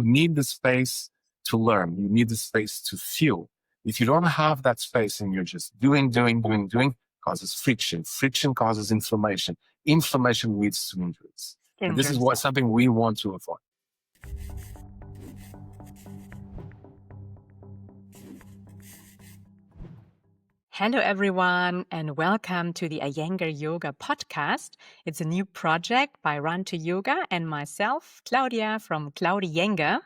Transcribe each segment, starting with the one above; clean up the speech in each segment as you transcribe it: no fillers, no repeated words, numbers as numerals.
need the space to learn. You need the space to feel. If you don't have that space and you're just doing, causes friction. Friction causes inflammation. Inflammation leads to injuries. And this is something we want to avoid. Hello, everyone, and welcome to the Iyengar Yoga Podcast. It's a new project by RunToYoga and myself, Claudia from Iyengar.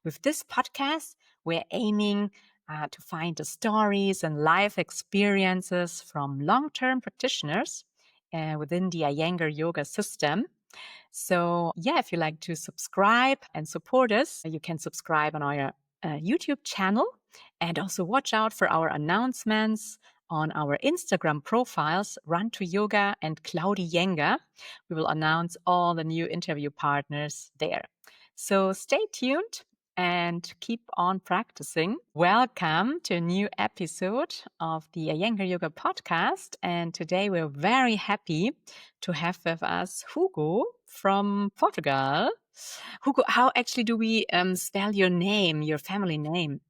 With this podcast, we're aiming to find the stories and life experiences from long-term practitioners within the Iyengar Yoga system. So, if you like to subscribe and support us, you can subscribe on our YouTube channel and also watch out for our announcements on our Instagram profiles, RunToYoga and Iyengar. We will announce all the new interview partners there. So stay tuned and keep on practicing. Welcome to a new episode of the Iyengar Yoga Podcast. And today we're very happy to have with us Hugo from Portugal. Hugo, how actually do we spell your name, your family name?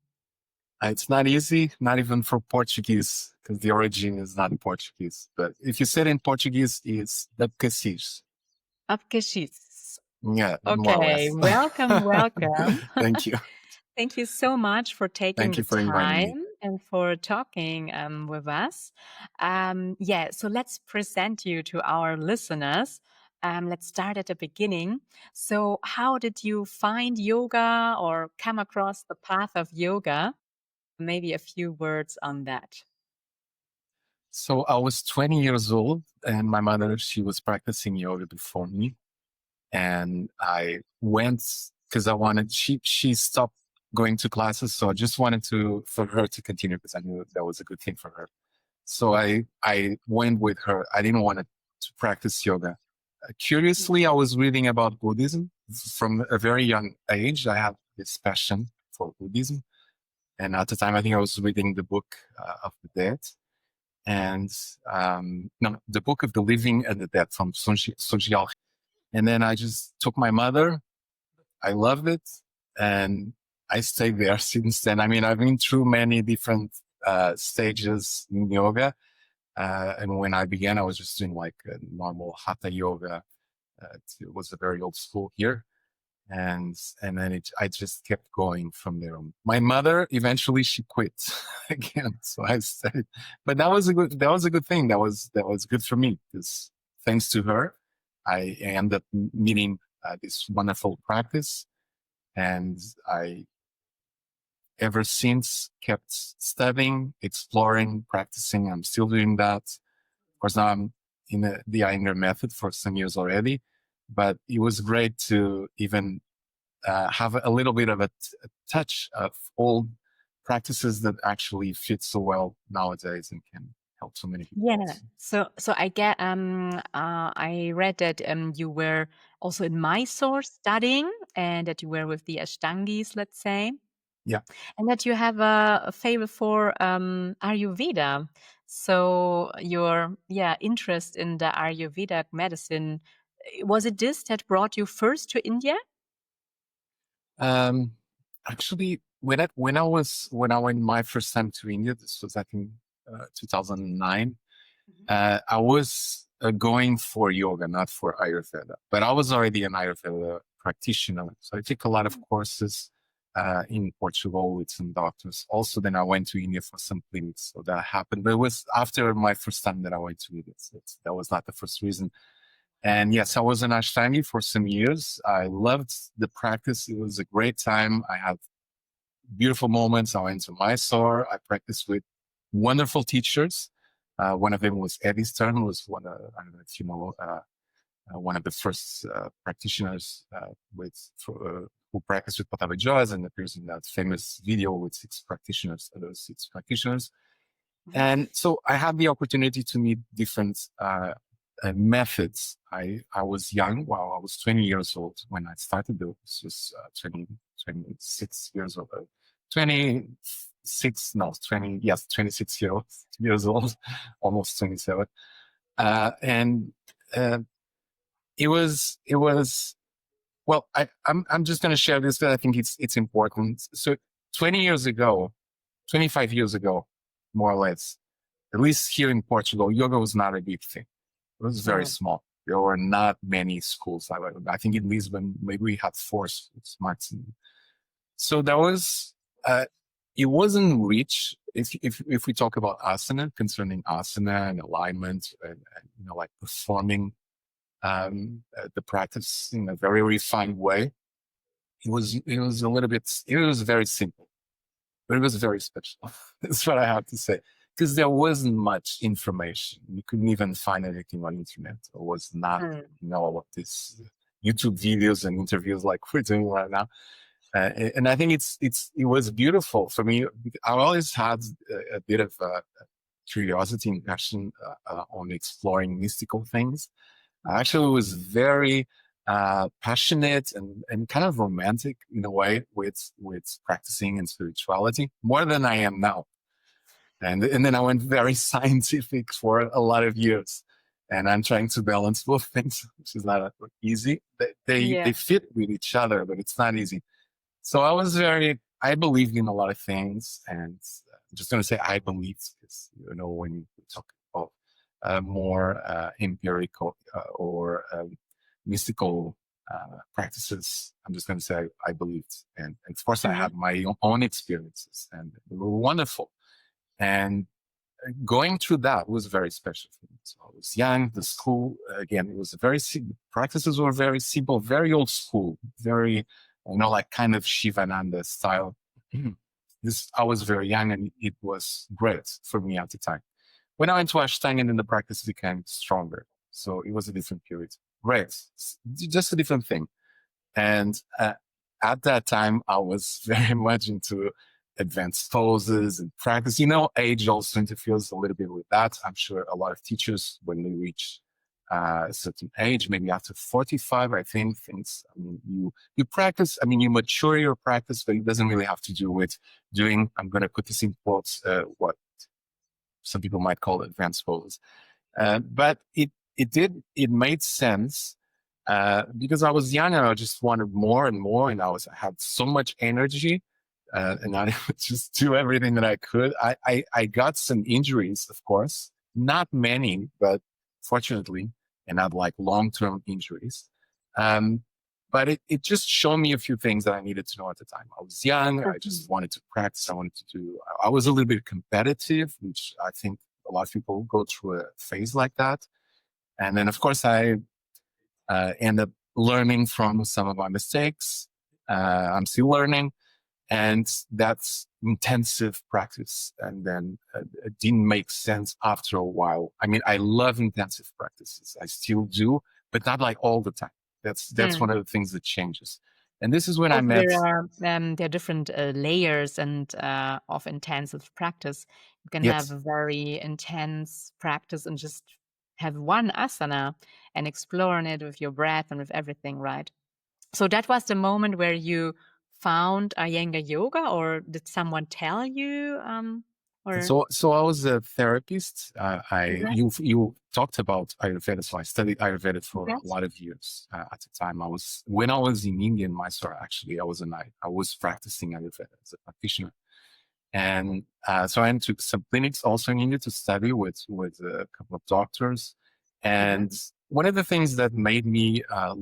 It's not easy, not even for Portuguese, because the origin is not in Portuguese. But if you say it in Portuguese, it's Abecassis. Abecassis. Yeah. Okay. Welcome. Thank you. Thank you so much for taking the time and for talking with us. So let's present you to our listeners. Let's start at the beginning. So how did you find yoga or come across the path of yoga? Maybe a few words on that. So I was 20 years old and my mother, she was practicing yoga before me. And I went because she stopped going to classes. So I just wanted for her to continue because I knew that was a good thing for her. So I went with her. I didn't want to practice yoga. Curiously, I was reading about Buddhism from a very young age. I have this passion for Buddhism. And at the time, I think I was reading the book of the dead. And the book of the living and the dead from Sogyal. And then I just took my mother. I loved it. And I stayed there since then. I mean, I've been through many different stages in yoga. And when I began, I was just doing like a normal hatha yoga. It was a very old school here. And then I just kept going from there. My mother, eventually she quit again. So I stayed, but that was a good thing. That was good for me because thanks to her, I ended up meeting this wonderful practice. And I ever since kept studying, exploring, practicing. I'm still doing that. Of course, now I'm in the Iyengar method for some years already. But it was great to even have a little bit of a touch of old practices that actually fit so well nowadays and can help so many people. Yeah. So I get I read that you were also in Mysore studying and that you were with the Ashtangis, let's say. Yeah. And that you have a favor for Ayurveda. So your interest in the Ayurvedic medicine, was it this that brought you first to India? Actually, when I went my first time to India, this was I think 2009. I was going for yoga, not for Ayurveda, but I was already an Ayurveda practitioner. So I took a lot of courses in Portugal with some doctors. Also, then I went to India for some clinics. So that happened. But it was after my first time that I went to India. So that was not the first reason. And yes, I was an Ashtangi for some years. I loved the practice. It was a great time. I had beautiful moments. I went to Mysore. I practiced with wonderful teachers. One of them was Eddie Stern, was I don't know if you know, one of the first practitioners who practiced with Pattabhi and appears in that famous video with those six practitioners. And so I had the opportunity to meet different methods. I was young. Well, I was 20 years old when I started. This was 26 years old. 26 years old, almost 27. And it was Well, I'm just going to share this because I think it's important. So 20 years ago, 25 years ago, more or less, at least here in Portugal, yoga was not a big thing. It was very Mm. small. There were not many schools. I think in Lisbon, maybe we had 4 schools maximum. So that was, it wasn't rich. If we talk about asana, concerning asana and alignment and like performing the practice in a very refined way, it was a little bit, it was very simple, but it was very special. That's what I have to say. Because there wasn't much information. You couldn't even find anything on the internet. It was not, Mm. all of these YouTube videos and interviews like we're doing right now. And I think it was beautiful for me. I always had a bit of curiosity and passion on exploring mystical things. I actually was very passionate and kind of romantic in a way with practicing and spirituality more than I am now. And then I went very scientific for a lot of years. And I'm trying to balance both things, which is not easy. They Yeah. fit with each other, but it's not easy. So I believed in a lot of things. And I'm just going to say I believed because, when you talk about more empirical or mystical practices, I'm just going to say I believed. And of course, I Mhm. had my own experiences and they were wonderful. And going through that was very special for me. So I was young, the school, again, it was practices were very simple, very old school, very, like kind of Shivananda style. I was very young and it was great for me at the time. When I went to Ashtanga, then the practice became stronger. So it was a different period. Great. Just a different thing. And at that time, I was very much into advanced poses and practice. Age also interferes a little bit with that. I'm sure a lot of teachers, when they reach a certain age, maybe after 45, I think things, you practice, you mature your practice, but it doesn't really have to do with doing, I'm going to put this in quotes, what some people might call advanced poses. But it made sense because I was young and I just wanted more and more, and I had so much energy, and I would just do everything that I could. I got some injuries, of course, not many, but fortunately, and not like long-term injuries. Um, but it just showed me a few things that I needed to know at the time. I was young. I Mhm. just wanted to practice. I wanted to do. I was a little bit competitive, which I think a lot of people go through a phase like that. And then, of course, I end up learning from some of my mistakes. I'm still learning, and that's intensive practice. And then it didn't make sense after a while. I love intensive practices. I still do, but not like all the time. That's one Mm. of the things that changes. And this is when I Also, met. there are different layers and of intensive practice. You can have Yes. a very intense practice and just have one asana and exploring it with your breath and with everything, right? So that was the moment where you found Iyengar Yoga, or did someone tell you? Or So I was a therapist. okay, You talked about Ayurveda, so I studied Ayurveda for a yes, lot of years. At the time, when I was in India in Mysore. Actually, I was practicing Ayurveda as a practitioner, and so I took some clinics also in India to study with a couple of doctors. mhm, And one of the things that made me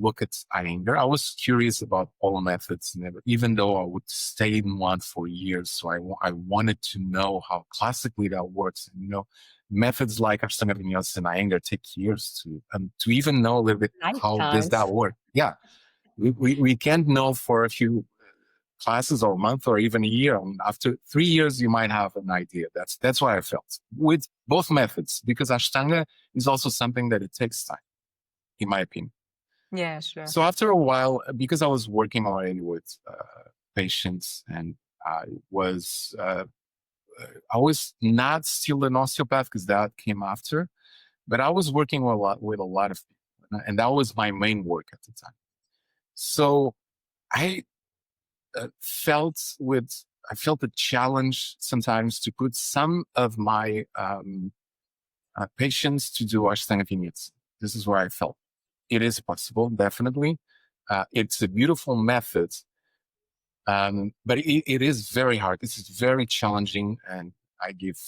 look at Iyengar, I was curious about all methods, even though I would stay in one for years. So I wanted to know how classically that works. And, methods like Ashtanga Vinyasa and Iyengar take years to even know a little bit how does lifetimes. that work. Yeah, we can't know for a few classes or a month or even a year. And after 3 years, you might have an idea. That's what I felt with both methods, because Ashtanga is also something that it takes time, in my opinion. Yeah, sure. So after a while, because I was working already with patients, and I was uh, I was not still an osteopath because that came after, but I was working with a lot of people, and that was my main work at the time. So I I felt a challenge sometimes to put some of my patients to do Ashtanga vignettes. This is where I felt it is possible, definitely. It's a beautiful method, but it is very hard. This is very challenging. And I give,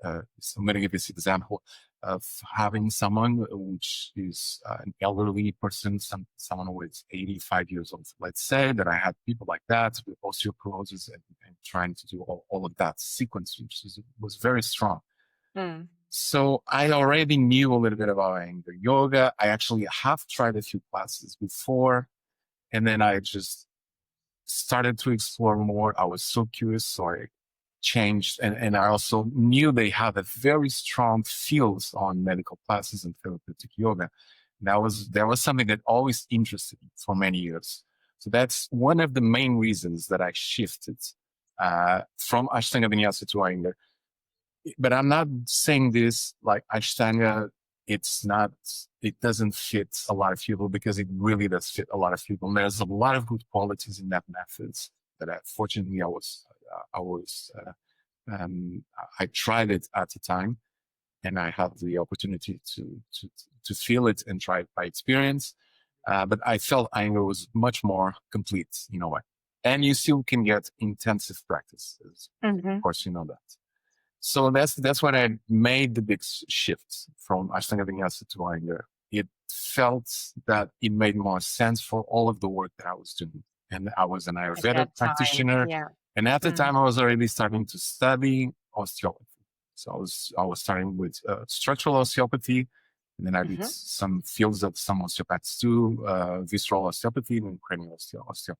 I'm going to give this example of having someone which is an elderly person, someone who is 85 years old. Let's say that I had people like that with osteoporosis and trying to do all of that sequence, which was very strong. Mm. So I already knew a little bit about Iyengar Yoga. I actually have tried a few classes before, and then I just started to explore more. I was so curious, so I changed. And I also knew they had a very strong field on medical classes and therapeutic yoga. And that was something that always interested me for many years. So that's one of the main reasons that I shifted from Ashtanga Vinyasa to Iyengar. But I'm not saying this like Ashtanga, it doesn't fit a lot of people, because it really does fit a lot of people. And there's a lot of good qualities in that method that fortunately I tried it at the time, and I had the opportunity to feel it and try it by experience. But I felt Iyengar was much more complete in a way. And you still can get intensive practice. Mm-hmm. Of course, you know that. So that's when I made the big shift from Ashtanga Vinyasa to Iyengar. It felt that it made more sense for all of the work that I was doing. And I was an At Ayurveda that time, practitioner. yeah. And at the time, I was already starting to study osteopathy. So I was starting with structural osteopathy. And then I did some fields that some osteopaths do, visceral osteopathy and cranial osteopathy.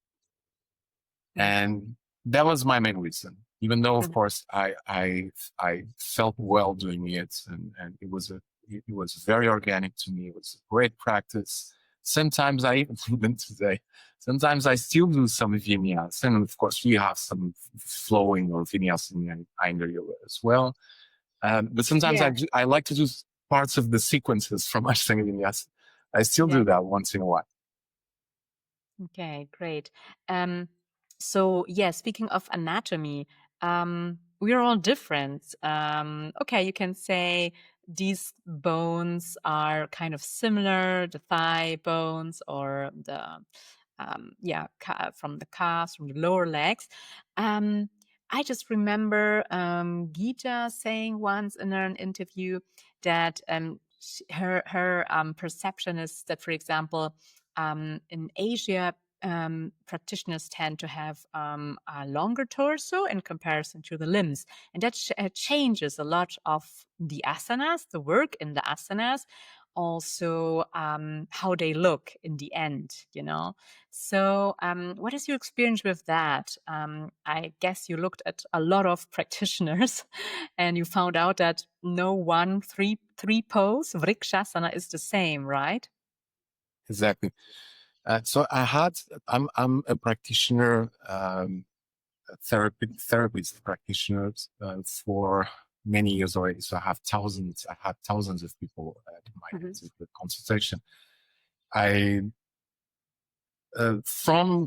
And that was my main reason, even though, of course, I felt well doing it, and it was very organic to me. It was a great practice. Sometimes even today, sometimes I still do some vinyasa, and of course, we have some flowing or vinyasa in Iyengar Yoga as well. But sometimes I like to do parts of the sequences from Ashtanga Vinyasa. I still do that once in a while. Okay, great. So yeah, speaking of anatomy, we're all different. Okay, you can say these bones are kind of similar, the thigh bones or the from the calves, from the lower legs. I just remember Gita saying once in an interview that her perception is that, for example, in Asia, practitioners tend to have a longer torso in comparison to the limbs. And that changes a lot of the asanas, the work in the asanas, also how they look in the end, you know. So what is your experience with that? I guess you looked at a lot of practitioners and you found out that no one three pose, Vrikshasana, is the same, right? Exactly. So I'm a practitioner, therapist practitioner for many years already. So I had thousands of people at my consultation.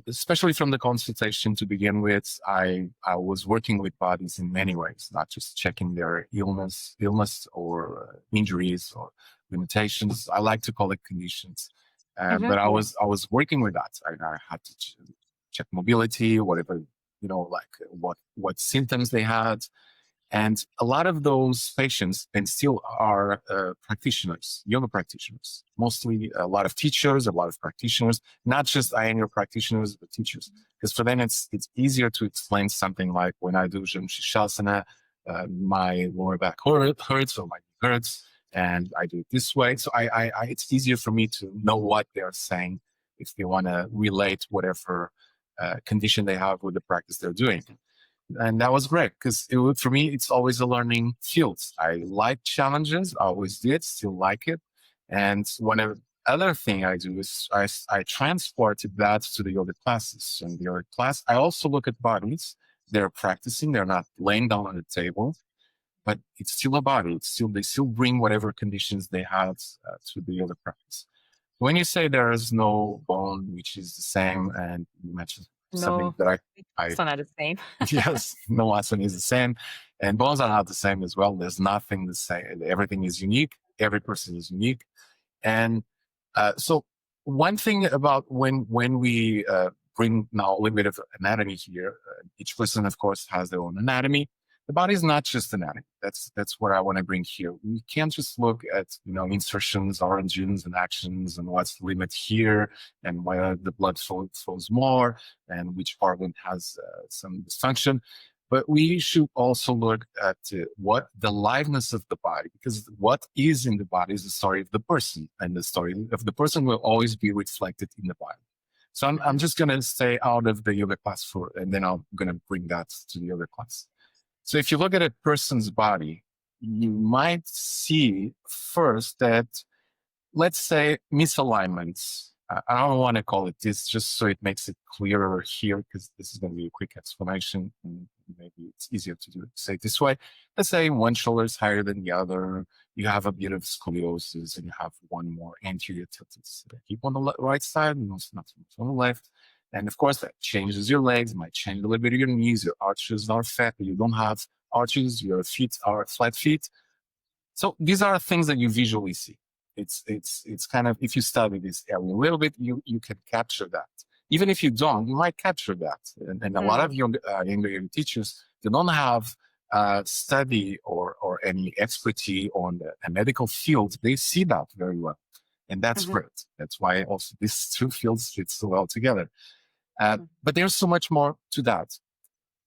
Especially from the consultation to begin with, I was working with bodies in many ways, not just checking their illness or injuries or limitations. I like to call it conditions. But I was working with that. I had to check mobility, whatever, like what symptoms they had. And a lot of those patients and still are practitioners, yoga practitioners, mostly a lot of teachers, a lot of practitioners, not just Iyengar practitioners, but teachers. Because for them, it's easier to explain something like when I do Shasana, my lower back hurts or my knee hurts, and I do it this way. So it's easier for me to know what they're saying if they want to relate whatever condition they have with the practice they're doing. And that was great because for me, it's always a learning field. I like challenges. I always did, still like it. And other thing I do is I transported that to the yoga classes. In the yoga class, I also look at bodies. They're practicing. They're not laying down on the table, but it's still a body. They still bring whatever conditions they had to the yoga practice. When you say there is no bone which is the same, and you mentioned something that it's not the same. yes, no asana is the same, and bones are not the same as well. There's nothing the same. Everything is unique. Every person is unique, and so one thing about when we bring now a little bit of anatomy here, each person, of course, has their own anatomy. The body is not just anatomy. That's what I want to bring here. We can't just look at insertions, origins, and actions, and what's the limit here, and where the blood flows more, and which organ has some dysfunction. But we should also look at what the liveness of the body, because what is in the body is the story of the person, and the story of the person will always be reflected in the body. So I'm just going to stay out of the yoga class and then I'm going to bring that to the yoga class. So if you look at a person's body, you might see first that, let's say, misalignments. I don't want to call it this, just so it makes it clearer here, because this is going to be a quick explanation, and maybe it's easier to say it this way. Let's say one shoulder is higher than the other. You have a bit of scoliosis, and you have one more anterior tilted hip on the right side, and also not so much on the left. And of course, that changes your legs, might change a little bit of your knees. Your arches are fat, but you don't have arches. Your feet are flat feet. So these are things that you visually see. It's kind of, if you study this area a little bit, you can capture that. Even if you don't, you might capture that. And a lot of younger teachers, they don't have study or any expertise on a medical field. They see that very well. And that's great. That's why also these two fields fit so well together. But there's so much more to that.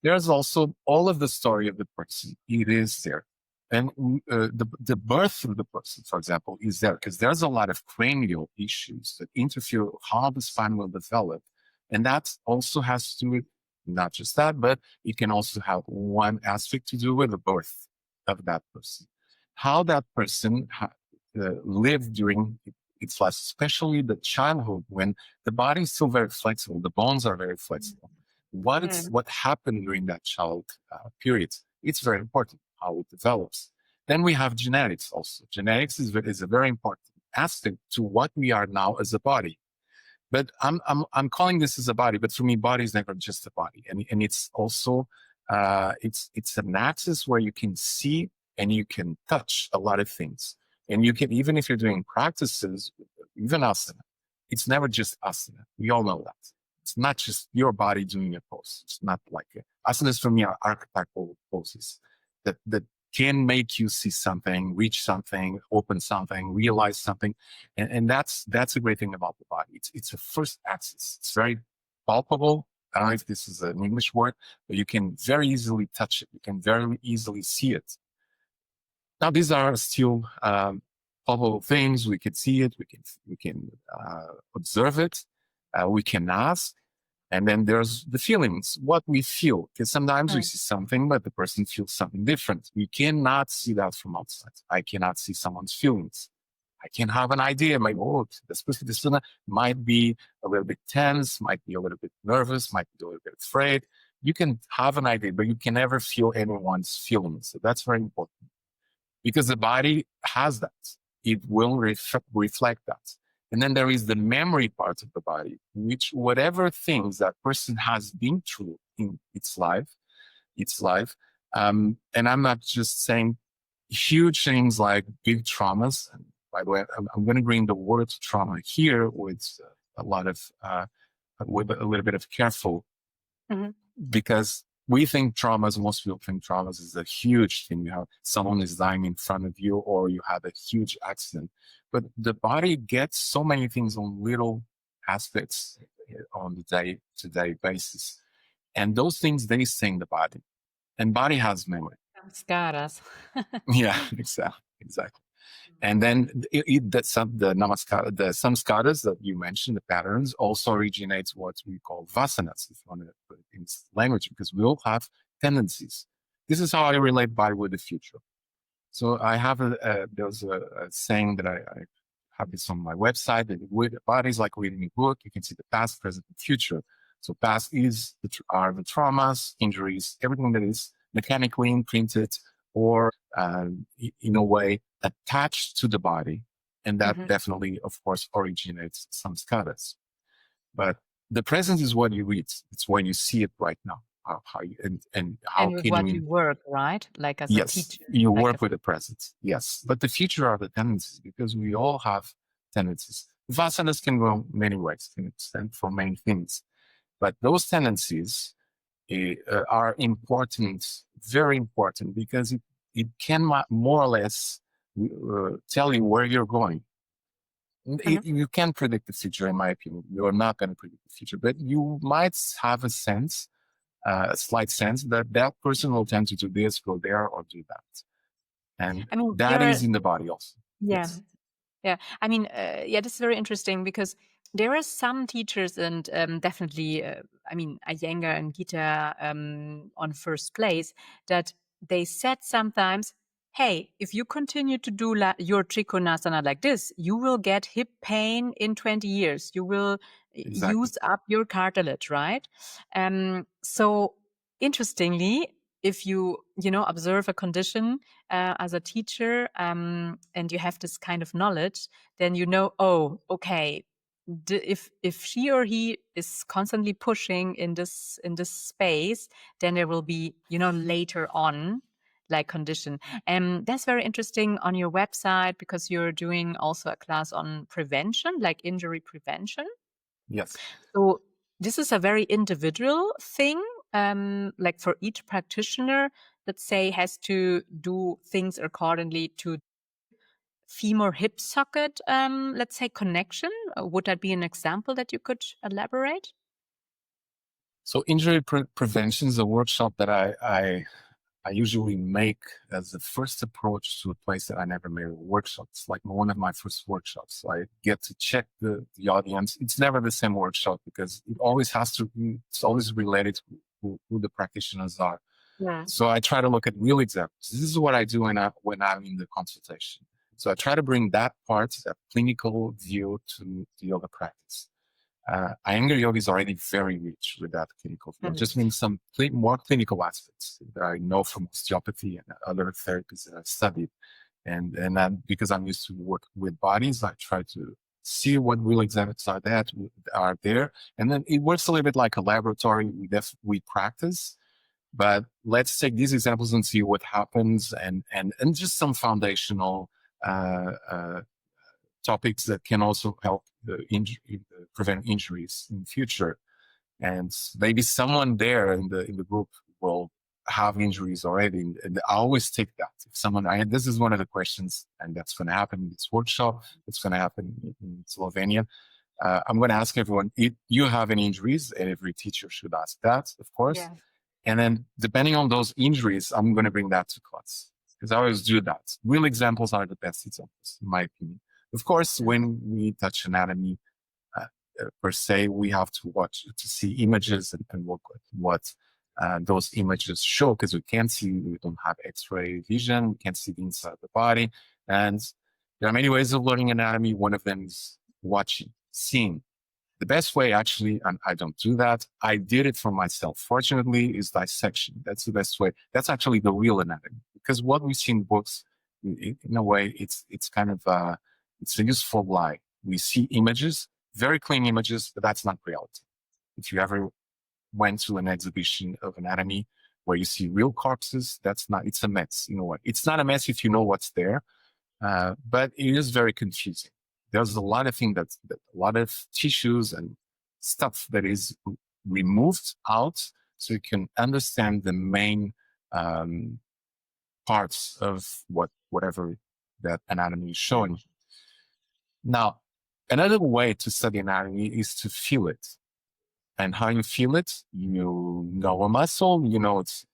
There's also all of the story of the person. It is there. And the birth of the person, for example, is there because there's a lot of cranial issues that interfere with how the spine will develop. And that also has to do with not just that, but it can also have one aspect to do with the birth of that person. How that person lived during its life, especially the childhood, when the body is still very flexible, the bones are very flexible. What happened during that child period? It's very important how it develops. Then we have genetics also. Genetics is a very important aspect to what we are now as a body. But I'm calling this as a body, but for me, body is never just a body. And it's also, it's an axis where you can see and you can touch a lot of things. And you can, even if you're doing practices, even asana, it's never just asana. We all know that. It's not just your body doing a pose. It's not like asanas for me are archetypal poses that can make you see something, reach something, open something, realize something. And that's a great thing about the body. It's a first axis. It's very palpable. I don't know if this is an English word, but you can very easily touch it. You can very easily see it. Now, these are still palpable things. We can see it. We can observe it. We can ask. And then there's the feelings, what we feel. Because sometimes we see something, but the person feels something different. We cannot see that from outside. I cannot see someone's feelings. I can have an idea. This person might be a little bit tense, might be a little bit nervous, might be a little bit afraid. You can have an idea, but you can never feel anyone's feelings. So that's very important. Because the body has that. It will reflect that. And then there is the memory part of the body, which whatever things that person has been through in its life. And I'm not just saying huge things like big traumas. And by the way, I'm going to bring the word trauma here with a lot of, with a little bit of careful, because we think traumas, most people think traumas is a huge thing. You have someone is dying in front of you, or you have a huge accident. But the body gets so many things on little aspects on the day-to-day basis. And those things, they stay in the body. And body has memory. Scarred us. Yeah, exactly. And then the samskaras that you mentioned, the patterns, also originates what we call vasanas, if you want to put it in language, because we all have tendencies. This is how I relate body with the future. So I have there's a saying that I have this on my website, that body is like reading a book. You can see the past, present, and future. So past are the traumas, injuries, everything that is mechanically imprinted or in a way attached to the body. And that definitely, of course, originates some samskaras. But the present is what you read. It's when you see it right now. How you, and how and with can what you you work, right? Like as a teacher. You work with the present. Yes. But the future are the tendencies, because we all have tendencies. Vasanas can go many ways, can extend for many things. But those tendencies are important, very important, because it can more or less tell you where you're going. Mhm. You can't predict the future, in my opinion. You're not going to predict the future, but you might have a sense, a slight sense that that person will tend to do this, go there, or do that. And I mean, that there are, is in the body also. yeah. Yes, Yeah, I mean, yeah, this is very interesting because there are some teachers, and definitely, I mean, Iyengar and Gita on first place, that they said sometimes, "Hey, if you continue to do your Trikonasana like this, you will get hip pain in 20 years. You will exactly. use up your cartilage, right?" So interestingly, if you know observe a condition as a teacher, and you have this kind of knowledge, then you know, oh, okay, if she or he is constantly pushing in this space, then there will be, you know, later on like condition. And that's very interesting on your website because you're doing also a class on prevention, like injury prevention. Yes. So this is a very individual thing. Like for each practitioner, let's say, has to do things accordingly to femur hip socket, let's say, connection. Would that be an example that you could elaborate? So injury prevention is a workshop that I usually make as the first approach to a place that I never made a workshop. It's like one of my first workshops. So I get to check the audience. It's never the same workshop because it always has to be, it's always related to who the practitioners are. Yeah. So I try to look at real examples. This is what I do when I'm in the consultation. So I try to bring that part, that clinical view to the yoga practice. Iyengar Yoga is already very rich with that clinical view. Mhm. Just means some more clinical aspects that I know from osteopathy and other therapies that I've studied. And because I'm used to work with bodies, I try to see what real examples are there. And then it works a little bit like a laboratory. We practice, but let's take these examples and see what happens and just some foundational uh, uh, topics that can also help prevent injuries in the future. And maybe someone there in the group will have injuries already. And I always take that. If someone, this is one of the questions, and that's going to happen in this workshop. It's going to happen in Slovenia. I'm going to ask everyone, if you have any injuries, and every teacher should ask that, of course. Yeah. And then depending on those injuries, I'm going to bring that to class because I always do that. Real examples are the best examples, in my opinion. Of course, when we touch anatomy uh, per se, we have to watch to see images and look at what those images show because we can't see, we don't have X-ray vision, we can't see the inside of the body. And there are many ways of learning anatomy. One of them is watching, seeing. The best way, actually, and I don't do that, I did it for myself, fortunately, is dissection. That's the best way. That's actually the real anatomy. Because what we see in books, in a way, it's kind of, it's a useful lie. We see images, very clean images, but that's not reality. If you ever went to an exhibition of anatomy where you see real corpses, that's not, it's a mess, you know what? It's not a mess if you know what's there, but it is very confusing. There's a lot of things that a lot of tissues and stuff that is removed out so you can understand the main um, parts of whatever that anatomy is showing. Now, another way to study anatomy is to feel it. And how you feel it, you know a muscle, you know it's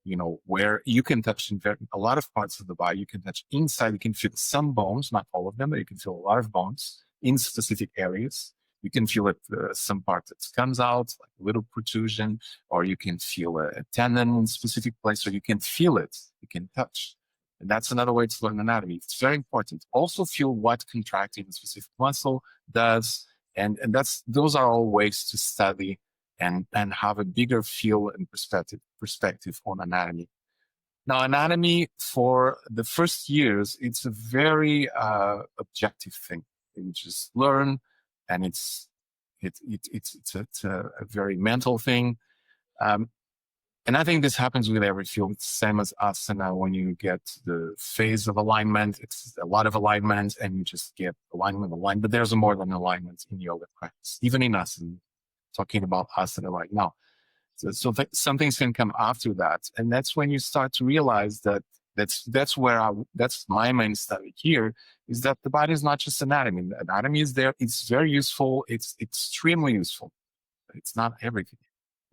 you know where you can touch in a lot of parts of the body. You can touch inside, you can feel some bones, not all of them, but you can feel a lot of bones in specific areas. You can feel it some part that comes out like a little protrusion, or you can feel a tendon in a specific place, or you can feel it, you can touch. And that's another way to learn anatomy. It's very important. Also feel what contracting a specific muscle does, and those are all ways to study and have a bigger feel and perspective on anatomy. Now, anatomy for the first years, it's a very objective thing. You just learn, and it's a very mental thing. Um, And I think this happens with every field. It's same as asana. When you get the phase of alignment, it's a lot of alignment, and you just get alignment. But there's more than alignment in yoga practice, even in asana. Talking about asana right now. So some things can come after that, and that's when you start to realize that that's my main study here, is that the body is not just anatomy. The anatomy is there. It's very useful. It's extremely useful. It's not everything.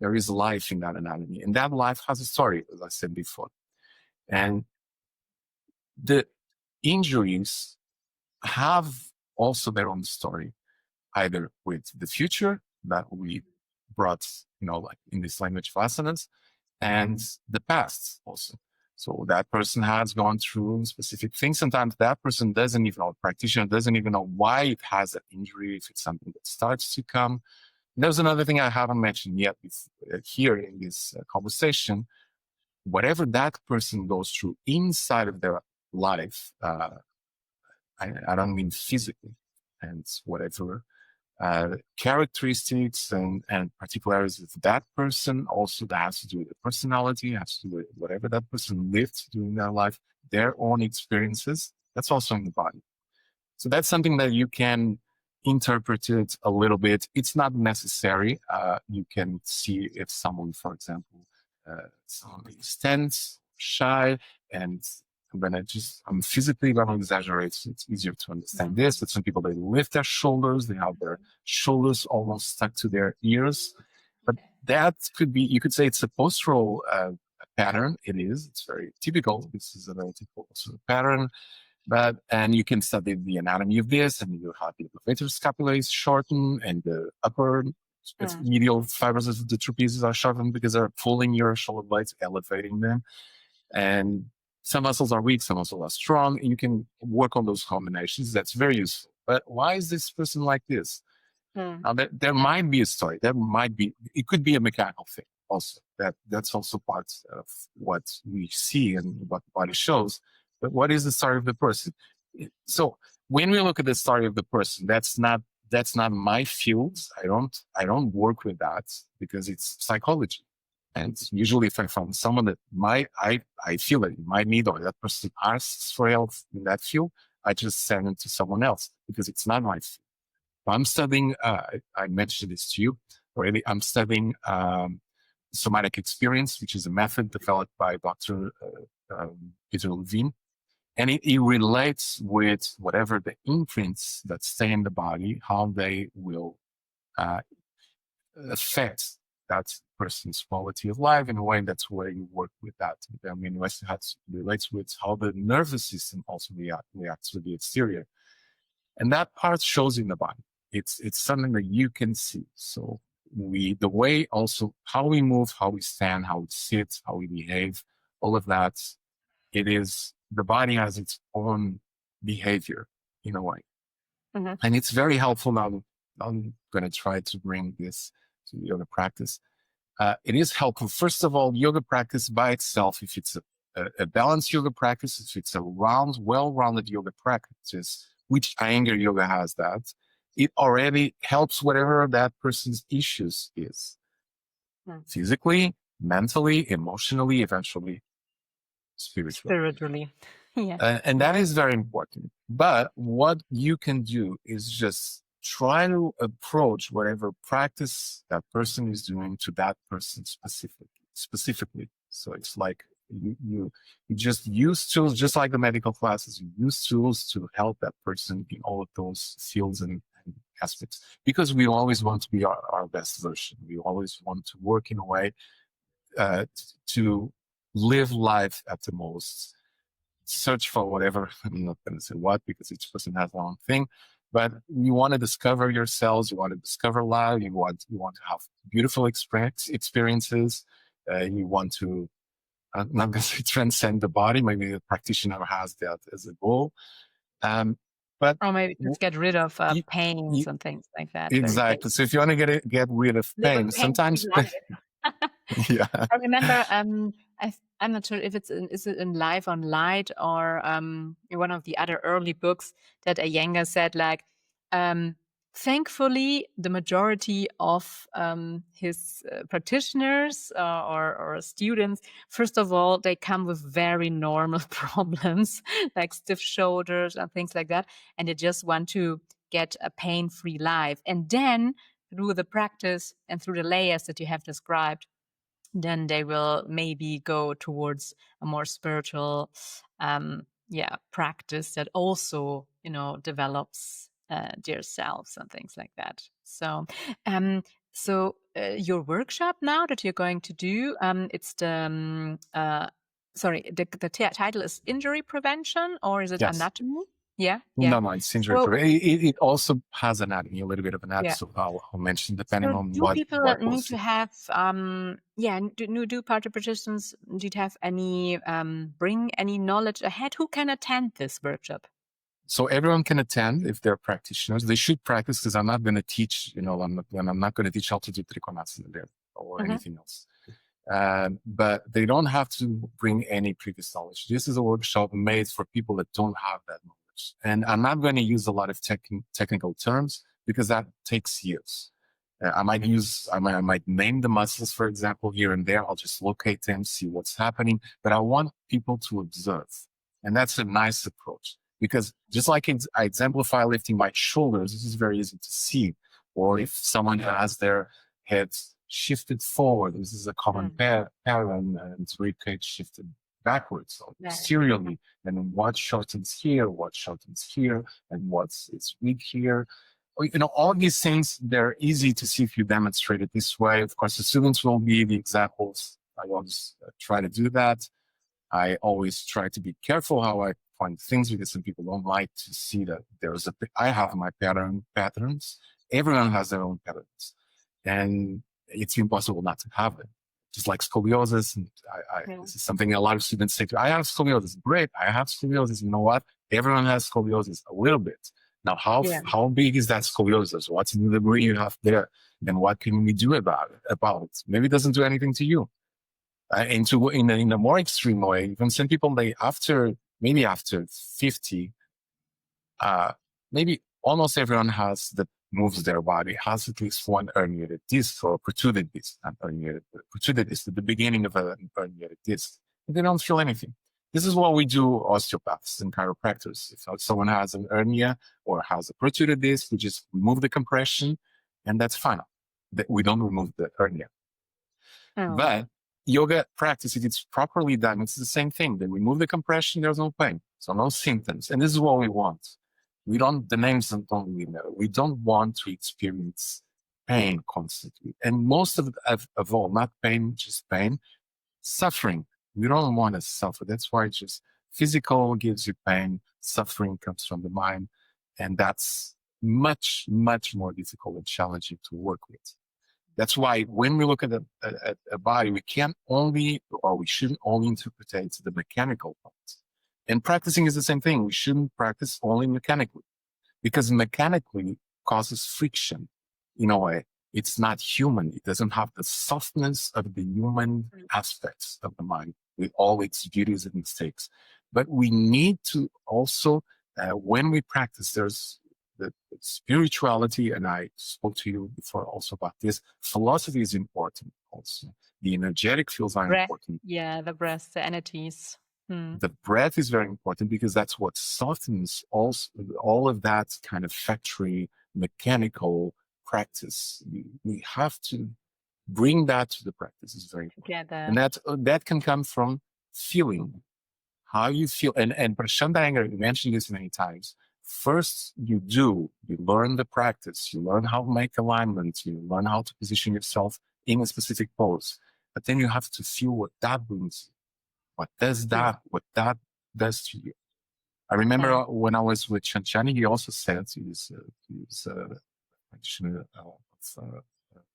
There is life in that anatomy, and that life has a story, as I said before. And the injuries have also their own story, either with the future that we brought, like in this language of asanas, and the past also. So that person has gone through specific things. Sometimes that person doesn't even know, the practitioner doesn't even know why it has that injury, if it's something that starts to come. There's another thing I haven't mentioned yet here in this conversation. Whatever that person goes through inside of their life, I don't mean physically, and whatever characteristics and particularities of that person, also that has to do with the personality, has to do with whatever that person lived during their life, their own experiences, that's also in the body. So that's something that you can interpret it a little bit. It's not necessary. You can see if someone, for example, someone is tense, shy, and I'm physically going to exaggerate, so it's easier to understand this. But some people, they lift their shoulders, they have their shoulders almost stuck to their ears. But that could be, you could say it's a postural pattern. It is. It's very typical. This is a very typical pattern. And you can study the anatomy of this, and you have the elevator scapula is shortened, and the upper medial fibers of the trapezius are shortened because they're pulling your shoulder blades, elevating them. And some muscles are weak, some muscles are strong. And you can work on those combinations. That's very useful. But why is this person like this? Now, there might be a story. It could be a mechanical thing also. That's also part of what we see and what the body shows. But what is the story of the person? So when we look at the story of the person, that's not my field. I don't work with that because it's psychology. And usually if I find someone that I feel that it might need, or that person asks for help in that field, I just send it to someone else because it's not my field. I'm studying, I mentioned this to you already, I'm studying somatic experience, which is a method developed by Dr. Peter Levine. And it relates with whatever the imprints that stay in the body, how they will affect that person's quality of life in a way. That's where you work with that. I mean, it relates with how the nervous system also reacts to the exterior. And that part shows in the body. It's something that you can see. So the way also how we move, how we stand, how we sit, how we behave, all of that, the body has its own behavior in a way. Mm-hmm. And it's very helpful. Now I'm going to try to bring this to yoga practice. It is helpful. First of all, yoga practice by itself, if it's a balanced yoga practice, if it's a well-rounded yoga practice, which Iyengar Yoga has that, it already helps whatever that person's issues is. Physically, mentally, emotionally, eventually spiritually. Yeah. And that is very important. But what you can do is just try to approach whatever practice that person is doing to that person specifically. So it's like you just use tools, just like the medical classes, you use tools to help that person in all of those fields and aspects, because we always want to be our best version. We always want to work in a way to live life at the most, search for whatever, I'm not going to say what, because each person has their own thing, but you want to discover yourselves, you want to discover life, you want to have beautiful experiences, you want to not necessarily transcend the body. Maybe the practitioner has that as a goal. But or maybe just get rid of pains and things like that. Exactly. So if you want to get rid of pain, sometimes yeah. I remember I'm not sure if is it in Life on Light or in one of the other early books that Iyengar said, like thankfully, the majority of his practitioners or students, first of all, they come with very normal problems like stiff shoulders and things like that. And they just want to get a pain-free life. And then through the practice and through the layers that you have described, then they will maybe go towards a more spiritual practice that also develops their selves and things like that. So your workshop now that you're going to do, it's the title is injury prevention, or is it Yes. anatomy? Yeah. No, it's injury prevention. It also has anatomy, a little bit of anatomy. Yeah. So I'll mention depending on do what people we'll need see. to have do party participants need to have any bring any knowledge ahead? Who can attend this workshop? So everyone can attend if they're practitioners. They should practice, because I'm not going to teach, I'm not going to teach how to do trikonasana there or anything else. But they don't have to bring any previous knowledge. This is a workshop made for people that don't have that knowledge. And I'm not going to use a lot of technical terms, because that takes years. I might name the muscles, for example, here and there. I'll just locate them, see what's happening. But I want people to observe. And that's a nice approach, because just like I exemplify lifting my shoulders, this is very easy to see. Or if someone has their heads shifted forward, this is a common pattern, and ribcage shifted backwards, or posteriorly, and what shortens here, and it's weak here. All these things, they're easy to see if you demonstrate it this way. Of course, the students will be the examples. I always try to do that. I always try to be careful how I point things, because some people don't like to see that I have my patterns. Everyone has their own patterns, and it's impossible not to have them. Just like scoliosis, and this is something a lot of students say I have scoliosis. Great, I have scoliosis. You know what? Everyone has scoliosis a little bit. Now, how big is that scoliosis? What's the degree you have there? Then what can we do about it? Maybe it doesn't do anything to you. In a more extreme way, even some people, after 50, maybe almost everyone that moves their body has at least one herniated disc or protruded disc, not herniated, but protruded disc at the beginning of an herniated disc. And they don't feel anything. This is what we do, osteopaths and chiropractors. If someone has an hernia or has a protruded disc, we just remove the compression, and that's fine. We don't remove the hernia. But yoga practice, if it's properly done, it's the same thing. They remove the compression, there's no pain, so no symptoms. And this is what we want. The names don't really matter. We don't want to experience pain constantly. And most of all, not pain, just pain, suffering. We don't want to suffer. That's why just physical gives you pain. Suffering comes from the mind. And that's much, much more difficult and challenging to work with. That's why when we look at a body, we shouldn't only interpret the mechanical parts. And practicing is the same thing. We shouldn't practice only mechanically, because mechanically causes friction. In a way, it's not human. It doesn't have the softness of the human aspects of the mind, with all its beauties and mistakes. But we need to also, when we practice, there's the spirituality, and I spoke to you before also about this. Philosophy is important also. The energetic fields are important. Yeah, the breath, the energies. The breath is very important, because that's what softens all of that kind of factory mechanical practice. We have to bring that to the practice. Is very important. And that can come from feeling how you feel. And Prashant Iyengar mentioned this many times. First, you learn the practice, you learn how to make alignment, you learn how to position yourself in a specific pose. But then you have to feel what that brings you. What that does to you. I remember when I was with Chanchani, he also said, he's a practitioner of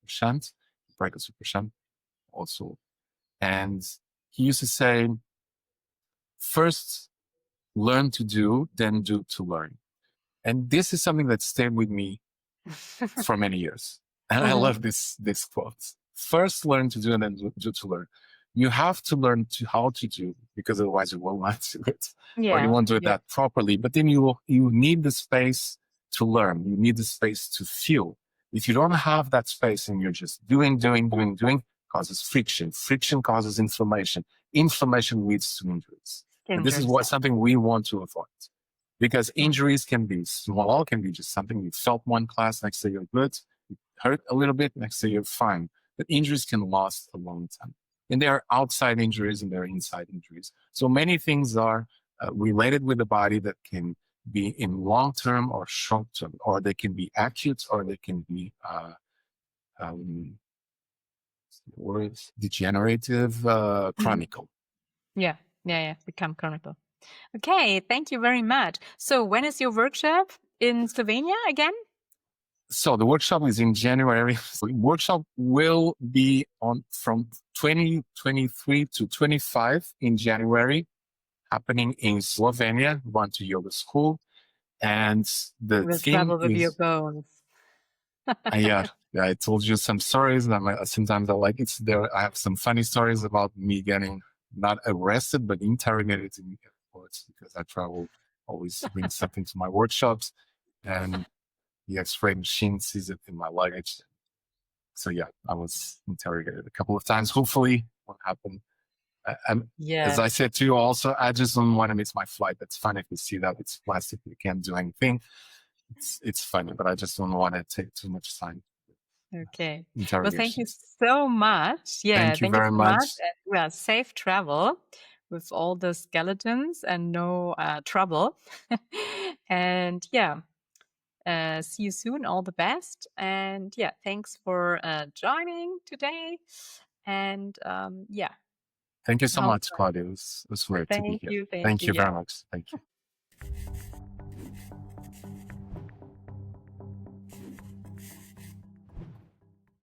Prashant, practice with Prashant also. And he used to say, first learn to do, then do to learn. And this is something that stayed with me for many years. And I love this quote. First learn to do, and then do to learn. You have to learn how to do, because otherwise you will not do it, or you won't do it that properly. But then you need the space to learn. You need the space to feel. If you don't have that space and you're just doing, causes friction. Friction causes inflammation. Inflammation leads to injuries. And this is Injuries, yeah. something we want to avoid. Because injuries can be small, can be just something you felt one class, next day you're good, you hurt a little bit, next day you're fine. But injuries can last a long time. And there are outside injuries and there are inside injuries. So many things are related with the body that can be in long term or short term, or they can be acute, or they can be degenerative, chronic. Yeah, become chronicle. Okay, thank you very much. So when is your workshop in Slovenia again? So the workshop is in January. So the workshop will be on from 2023 to 25 in January, happening in Slovenia, RunToYoga School. And the We'll theme travel with your is, bones. yeah, I told you some stories. Sometimes I like it. I have some funny stories about me getting not arrested, but interrogated in airports because I travel, always bring something to my workshops. And the X-ray machine sees it in my luggage. So yeah, I was interrogated a couple of times. Hopefully won't happen. As I said to you also, I just don't want to miss my flight. That's fine if you see that it's plastic, you can't do anything. It's funny, but I just don't want to take too much time. Okay. Well, thank you Interrogations. so much. Yeah, Thank you thank you very so much. much. And well, safe travel with all the skeletons and no trouble. And yeah, see you soon. All the best. And yeah, thanks for joining today. And yeah. Thank you so much, Claudia. It was great to be Thank here. you. Thank you Yeah. very much. Thank you.